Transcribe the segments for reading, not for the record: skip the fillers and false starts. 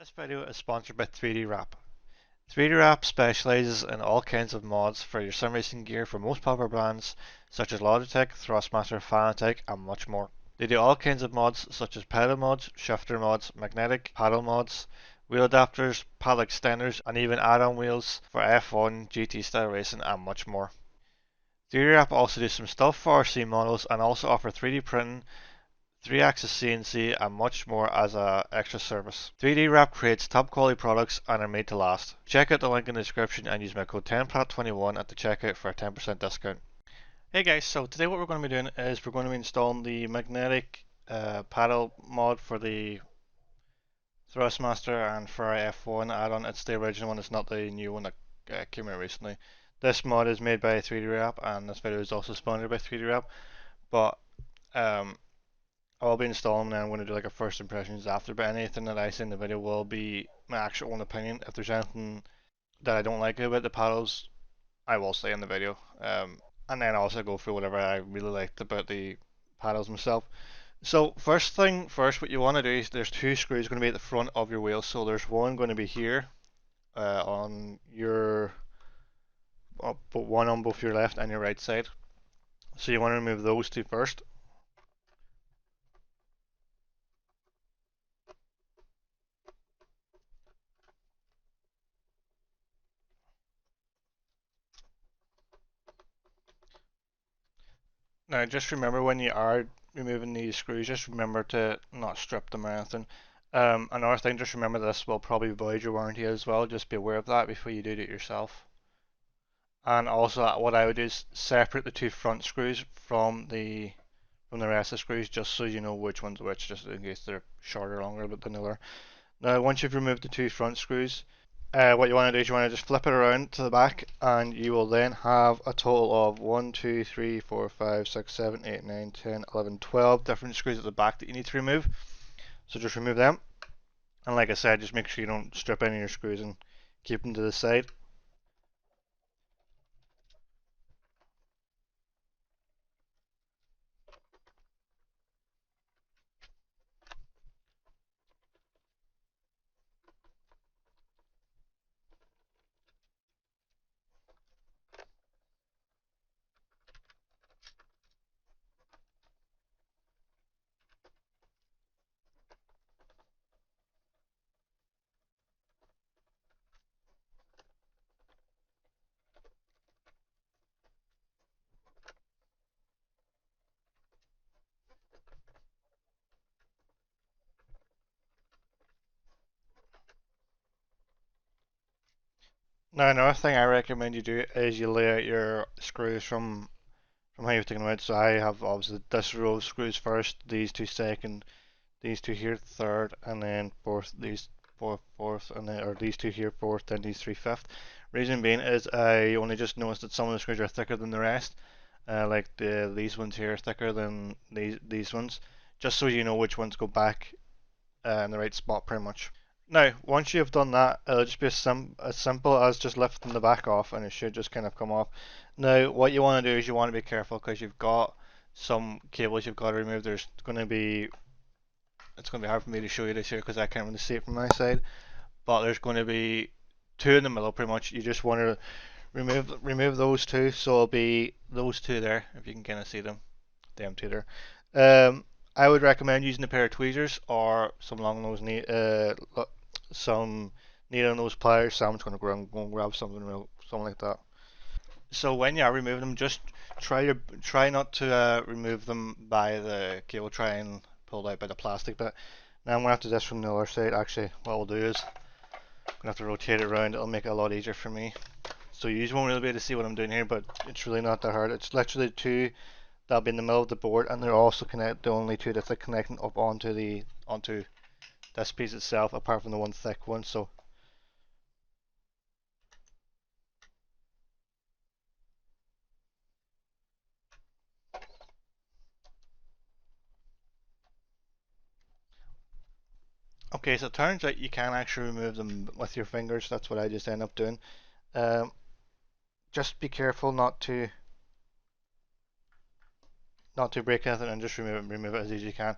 This video is sponsored by 3D Wrap. 3D Wrap specializes in all kinds of mods for your sim racing gear for most popular brands such as Logitech, Thrustmaster, Fanatec, and much more. They do all kinds of mods such as pedal mods, shifter mods, magnetic paddle mods, wheel adapters, paddle extenders, and even add-on wheels for F1, GT style racing, and much more. 3D Wrap also do some stuff for RC models and also offer 3D printing, 3-axis CNC, and much more as an extra service. 3D Wrap creates top quality products and are made to last. Check out the link in the description and use my code TEMPLAT21 at the checkout for a 10% discount. Hey guys, so today what we're going to be doing is we're going to be installing the magnetic paddle mod for the Thrustmaster and Ferrari F1 add-on. It's the original one, it's not the new one that came out recently. This mod is made by 3D Wrap and this video is also sponsored by 3D Wrap, but I'll be installing them and I'm going to do like a first impressions after, but anything that I say in the video will be my actual own opinion. If there's anything that I don't like about the paddles, I will say in the video. And then also go through whatever I really liked about the paddles myself. So first thing first, what you want to do is there's two screws going to be at the front of your wheel. So there's one going to be here on your, but one on both your left and your right side. So you want to remove those two first. Now just remember when you are removing these screws, just remember to not strip them or anything. Another thing, just remember this will probably void your warranty as well, just be aware of that before you do it yourself. And also what I would do is separate the two front screws from the rest of the screws, just so you know which one's which, just in case they're shorter or longer than the other. Now once you've removed the two front screws, what you want to do is you want to just flip it around to the back and you will then have a total of 1, 2, 3, 4, 5, 6, 7, 8, 9, 10, 11, 12 different screws at the back that you need to remove. So just remove them. And like I said, just make sure you don't strip any of your screws and keep them to the side. Now another thing I recommend you do is you lay out your screws from how you've taken them out. So I have obviously this row of screws first, these two second, these two here third, and then fourth, these fourth, and then or these two here fourth, then these three fifth. Reason being is I only just noticed that some of the screws are thicker than the rest. Like these ones here are thicker than these ones, just so you know which ones go back in the right spot pretty much. Now, once you've done that, it'll just be as simple as just lifting the back off and it should just kind of come off. Now, what you want to do is you want to be careful because you've got some cables you've got to remove. It's going to be hard for me to show you this here because I can't really see it from my side, but there's going to be two in the middle pretty much. You just want to remove those two, so it'll be those two there, if you can kind of see them, them two there. I would recommend using a pair of tweezers or some long nose some needle nose pliers. So I'm just going to go and grab something like that. So when you are removing them, just try not to remove them by the cable. Try and pull it out by the plastic bit. Now I'm going to have to do this from the other side. Actually, what we'll do is I'm going to have to rotate it around. It'll make it a lot easier for me. So you won't really be able to see what I'm doing here, but it's really not that hard. It's literally two that'll be in the middle of the board, and they're also the only two that's connecting up onto this piece itself, apart from the one thick one. So okay, so it turns out you can actually remove them with your fingers. That's what I just end up doing. Just be careful not to break anything, and just remove it as easy as you can.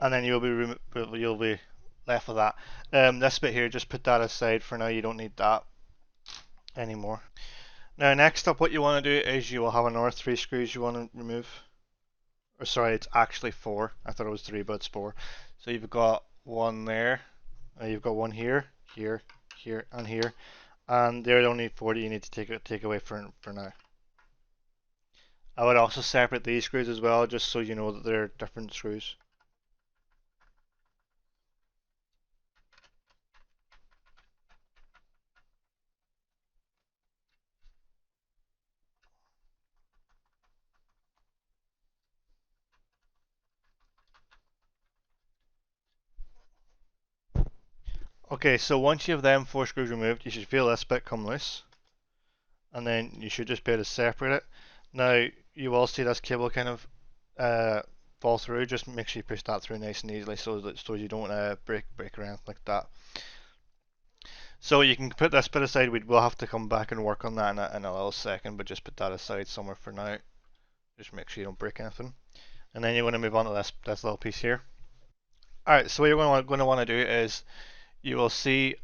And then you'll be left with that. This bit here, just put that aside for now. You don't need that anymore. Now, next up, what you want to do is you will have another 3 screws you want to remove. Or sorry, it's actually 4. I thought it was 3, but it's 4. So you've got one there, you've got one here, here, here, and here, and they're the only 4 that you need to take away for now. I would also separate these screws as well, just so you know that they're different screws. Okay, so once you have them 4 screws removed, you should feel this bit come loose, and then you should just be able to separate it. Now, you will see this cable kind of fall through. Just make sure you push that through nice and easily so you don't break or anything like that. So you can put this bit aside. We'll have to come back and work on that in a little second, but just put that aside somewhere for now. Just make sure you don't break anything. And then you're going to move on to this little piece here. Alright, so what you're going to want to do is you will see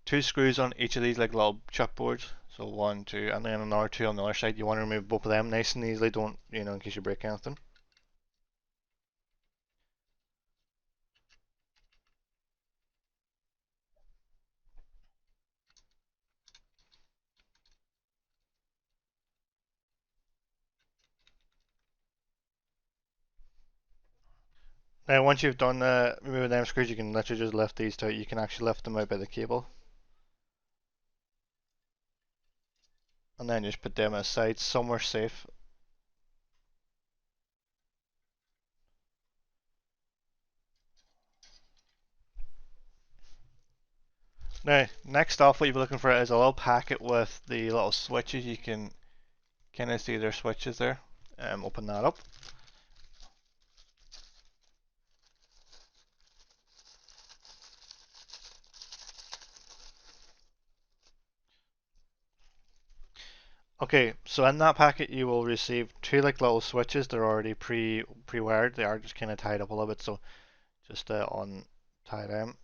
2 screws on each of these like little chipboards. So 1, 2, and then another 2 on the other side. You want to remove both of them nice and easily. Don't, in case you break anything. Now once you've done removing them screws, you can literally just lift these out. You can actually lift them out by the cable. And then just put them aside somewhere safe. Now, next off, what you're looking for is a little packet with the little switches. You can kind of see their switches there. Open that up. Okay, so in that packet you will receive 2 like little switches. They're already pre-wired. They are just kind of tied up a little bit, so just untie them.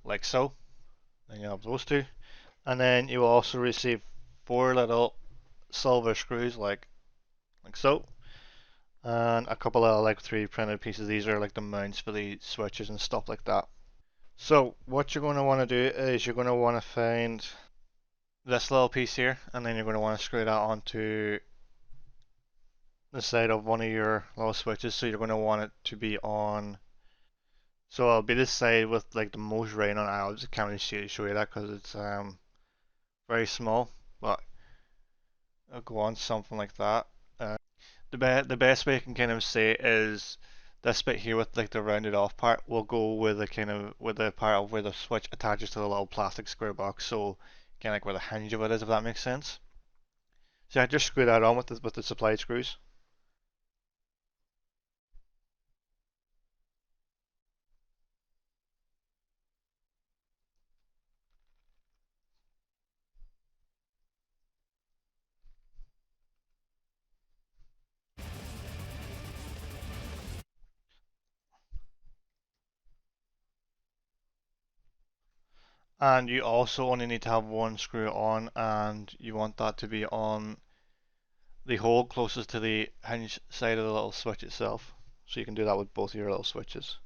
Like so. Then you have those 2. And then you will also receive 4 little silver screws like so. And a couple of like 3 printed pieces. These are like the mounts for the switches and stuff like that. So what you're going to want to do is you're going to want to find this little piece here, and then you're going to want to screw that onto the side of one of your little switches. So you're going to want it to be on, so it'll be this side with like the most rain on it. I just can't really show you that because it's very small, but I'll go on something like that. The best way I can kind of say is this bit here with like the rounded off part will go with the part of where the switch attaches to the little plastic square box, so kind of like where the hinge of it is, if that makes sense. So I just screw that on with the supplied screws. And you also only need to have one screw on, and you want that to be on the hole closest to the hinge side of the little switch itself. So you can do that with both of your little switches.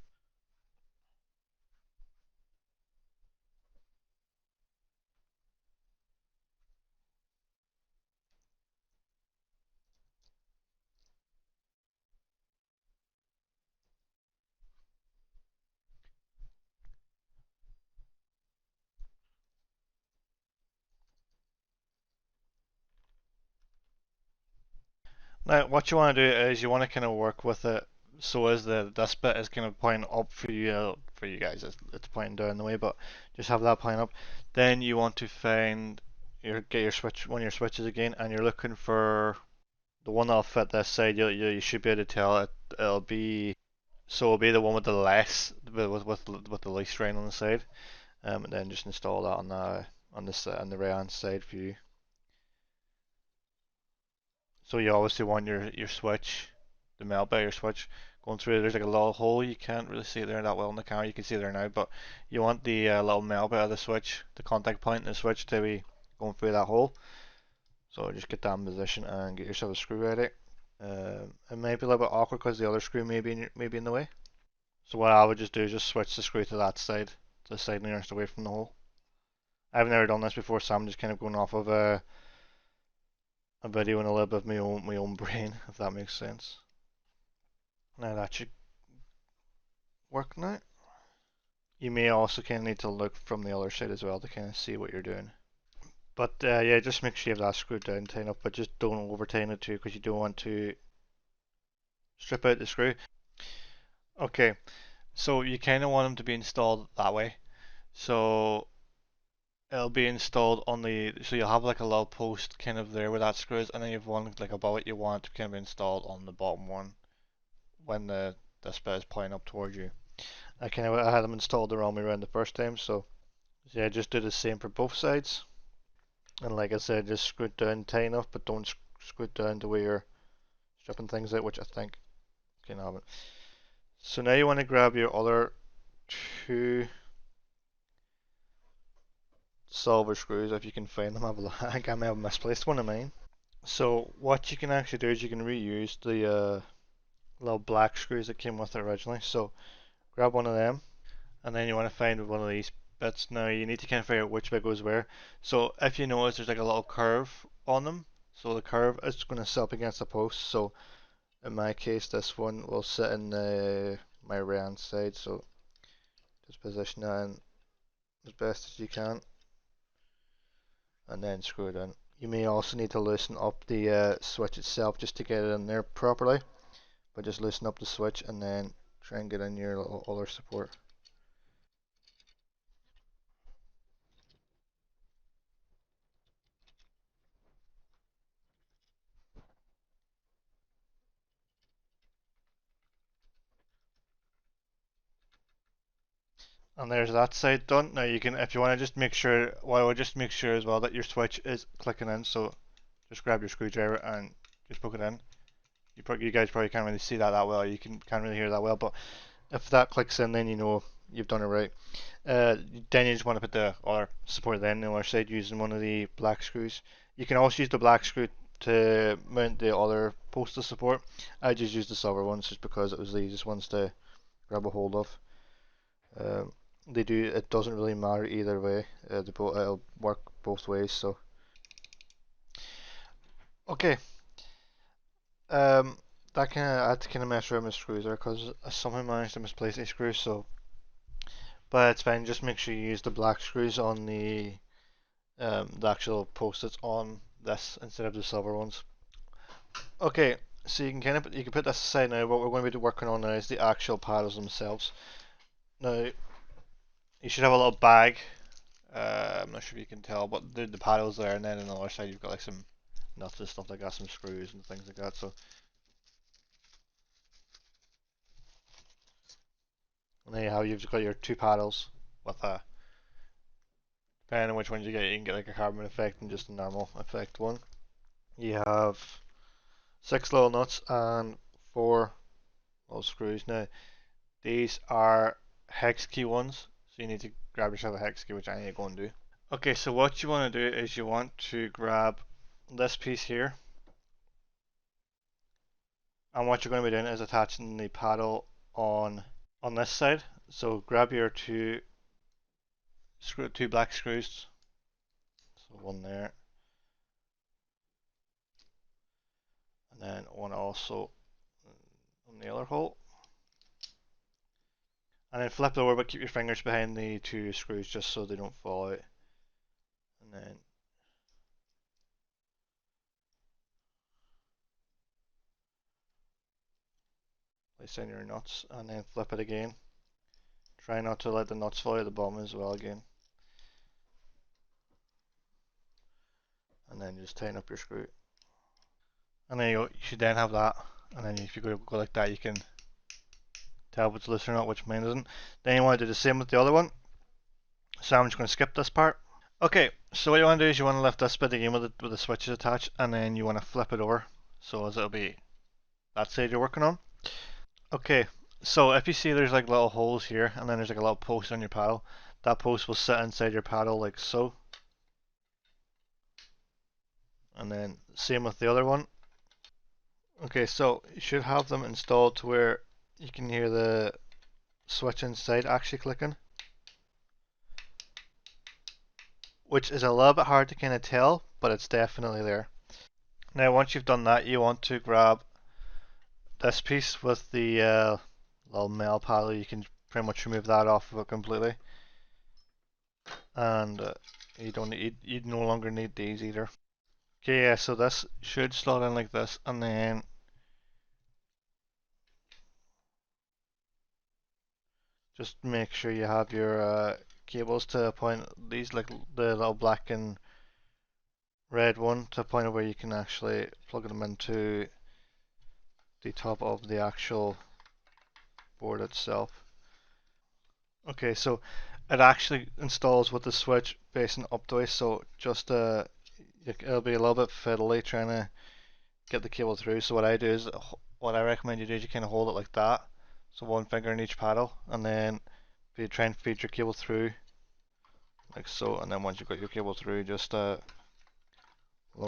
Now, what you want to do is you want to kind of work with it so as this bit is kind of pointing up for you guys. It's pointing down the way, but just have that pointing up. Then you want to get your one of your switches again, and you're looking for the one that'll fit this side. You should be able to tell it. It'll be the one with the the least rain on the side. And then just install that on the right hand side for you. So you obviously want your switch the melt by your switch going through. There's like a little hole, you can't really see it there that well in the camera, you can see it there now, but you want the little melt bit of the switch, the contact point in the switch, to be going through that hole. So just get that in position and get yourself a screw ready. It may be a little bit awkward because the other screw may be in the way. So what I would just do is just switch the screw to that side, to the side nearest away from the hole. I've never done this before, so I'm just kind of going off of a video and a little bit of my own brain, if that makes sense. Now that should work now. You may also kind of need to look from the other side as well to kind of see what you're doing. But yeah, just make sure you have that screwed down tight enough, but just don't over tighten it too, because you don't want to strip out the screw. Okay, so you kind of want them to be installed that way. So it'll be installed on the, so you'll have like a little post kind of there where that screw is, and then you have one like above it you want to kind of be installed on the bottom one when this bit is pointing up towards you. I had them installed the wrong way around the first time, so yeah, just do the same for both sides. And like I said, just screw it down tight enough, but don't screw it down to where you're stripping things out, which I think can happen. So now you want to grab your other two silver screws if you can find them. I think I may have misplaced one of mine. So what you can actually do is you can reuse the little black screws that came with it originally. So grab one of them, and then you want to find one of these bits. Now you need to kind of figure out which bit goes where. So if you notice there's like a little curve on them, so the curve is going to sit up against the post. So in my case, this one will sit in my right hand side. So just position that in as best as you can, and then screw it in. You may also need to loosen up the switch itself just to get it in there properly, but just loosen up the switch and then try and get in your little other support. And there's that side done. Now you can, if you want to just make sure, well, I would just make sure as well that your switch is clicking in. So just grab your screwdriver and just poke it in. You guys probably can't really see that well. You can't really hear that well, but if that clicks in, then you know you've done it right. Then you just want to put the other support then on the other side using one of the black screws. You can also use the black screw to mount the other post of support. I just used the silver ones just because it was the easiest ones to grab a hold of. It doesn't really matter either way. It'll work both ways. So okay. That I had to kind of mess around with screws there because I somehow managed to misplace a screw. So, but it's fine. Just make sure you use the black screws on the actual post-its on this instead of the silver ones. Okay, so you can put this aside now. What we're going to be working on now is the actual paddles themselves. Now, you should have a little bag. I'm not sure if you can tell, but the paddles there, and then on the other side you've got like some nuts and stuff like that, some screws and things like that. So, and there you've got your two paddles with a. Depending on which ones you can get like a carbon effect and just a normal effect one. You have 6 little nuts and 4 little screws. Now, these are hex key ones, so you need to grab yourself a hex key, which I need to go and do. Okay, so what you want to do is you want to grab this piece here, and what you're going to be doing is attaching the paddle on this side. So grab your two black screws, so one there, and then one also on the other hole. And then flip it over, but keep your fingers behind the 2 screws just so they don't fall out. And then place in your nuts, and then flip it again. Try not to let the nuts fall out of the bottom as well again. And then just tighten up your screw. And then you should then have that. And then if you go like that, you can tell if it's loose or not, which mine isn't. Then you want to do the same with the other one. So I'm just going to skip this part. Okay, so what you want to do is you want to lift this bit again with the switches attached, and then you want to flip it over, so as it'll be that side you're working on. Okay, so if you see there's like little holes here and then there's like a little post on your paddle, that post will sit inside your paddle like so. And then same with the other one. Okay, so you should have them installed to where you can hear the switch inside actually clicking, which is a little bit hard to kind of tell, but it's definitely there. Now once you've done that, you want to grab this piece with the little male paddle. You can pretty much remove that off of it completely, and you no longer need these either. Okay, yeah, so this should slot in like this, and then just make sure you have your cables to a point, these like the little black and red one, to a point where you can actually plug them into the top of the actual board itself. Okay, so it actually installs with the switch facing up the way, so just it'll be a little bit fiddly trying to get the cable through. So what I do is, what I recommend you do is you kind of hold it like that, so one finger in each paddle, and then you try and feed your cable through like so, and then once you've got your cable through, just lower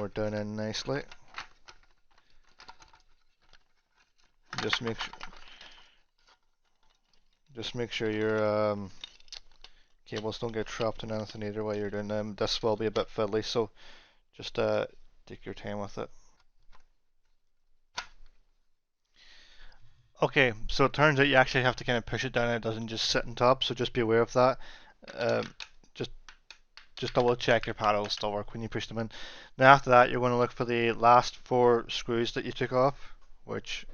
it down in nicely. Just make sure your cables don't get trapped in anything either while you're doing them. This will be a bit fiddly, so just take your time with it. Okay, so it turns out you actually have to kind of push it down, and it doesn't just sit on top, so just be aware of that. Um, just double check your paddles still work when you push them in. Now after that, you're going to look for the last 4 screws that you took off, which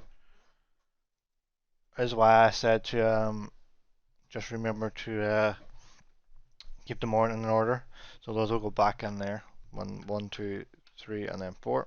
is why I said to just remember to keep them all in order. So those will go back in there. 1, 2, 3, and then 4.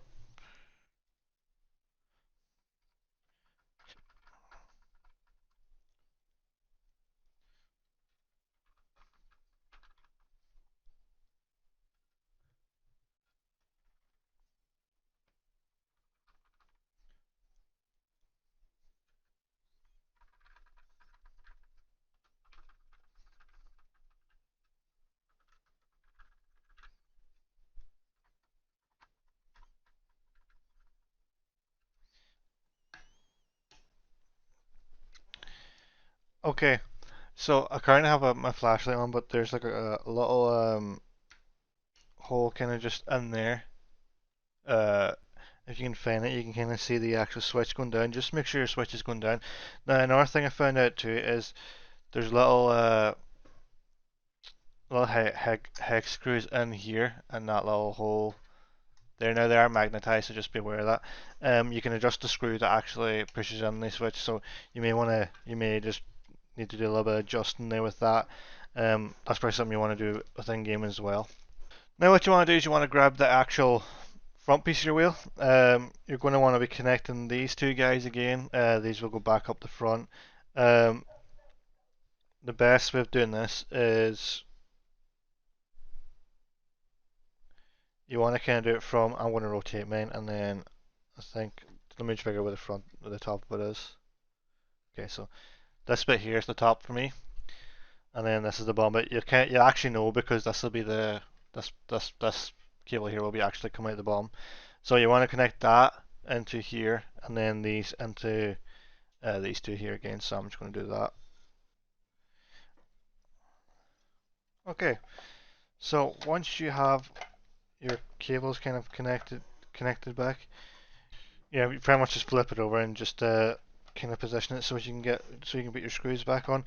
Okay, so I currently have my flashlight on, but there's like a little hole kind of just in there. Uh, if you can find it, you can kind of see the actual switch going down. Just make sure your switch is going down. Now another thing I found out too is there's little hex screws in here and that little hole there. Now they are magnetized, so just be aware of that. You can adjust the screw that actually pushes in the switch, so you may just need to do a little bit of adjusting there with that. That's probably something you want to do within game as well. Now what you want to do is you want to grab the actual front piece of your wheel. You're going to want to be connecting these two guys again. These will go back up the front. The best way of doing this is you want to kind of do it from, I'm going to rotate mine, and then I think, let me figure where the top of it is. Okay, so this bit here is the top for me, and then this is the bottom bit. You actually know because this will be this cable here will be actually coming out the bottom. So you want to connect that into here, and then these into these two here again. So I'm just going to do that. Okay, so once you have your cables kind of connected back, yeah, you pretty much just flip it over and just kind of position it so you can put your screws back on.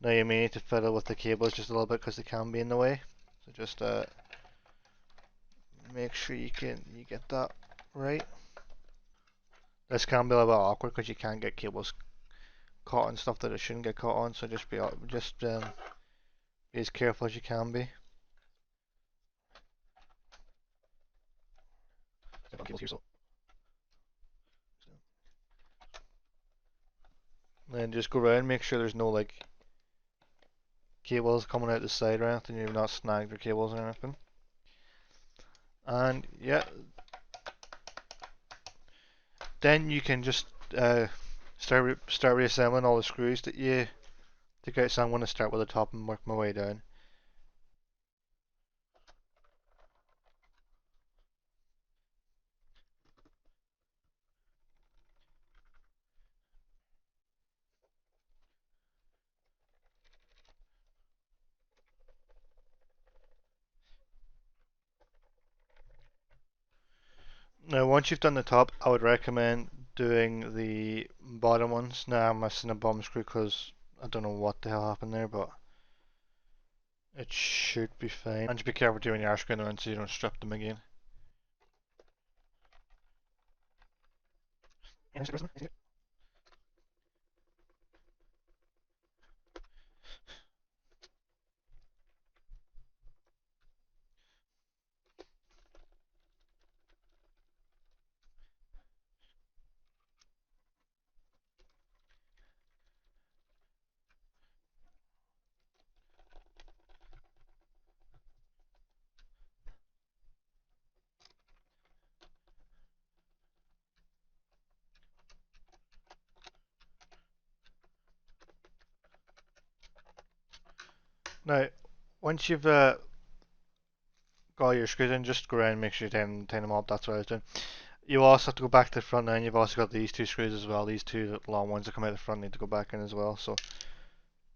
Now you may need to fiddle with the cables just a little bit because they can be in the way. So just make sure you get that right. This can be a little bit awkward because you can get cables caught on stuff that it shouldn't get caught on. So just be as careful as you can be. Then just go around, make sure there's no like cables coming out the side or anything. You've not snagged your cables or anything. And yeah, then you can just start reassembling all the screws that you took out. So I'm going to start with the top and work my way down. Now, once you've done the top, I would recommend doing the bottom ones. Now, I'm missing a bottom screw because I don't know what the hell happened there, but it should be fine. And just be careful doing your screwing around so you don't strip them again. Now, once you've got all your screws in, just go around and make sure you tighten them up. That's what I was doing. You also have to go back to the front now, and you've also got these two screws as well. These two long ones that come out the front need to go back in as well, so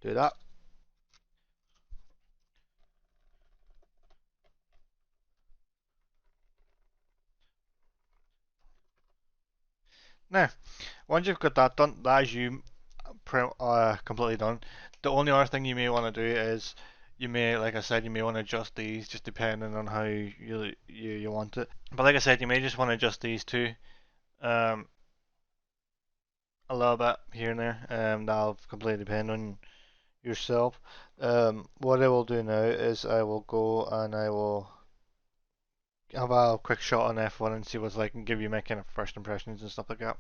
do that. Now, once you've got that done, that is you completely done. The only other thing you may want to do is you may, like I said, you may want to adjust these just depending on how you want it. But like I said, you may just want to adjust these two a little bit here and there. That'll completely depend on yourself. What I will do now is I will go and I will have a quick shot on F1 and see what's like and give you my kind of first impressions and stuff like that.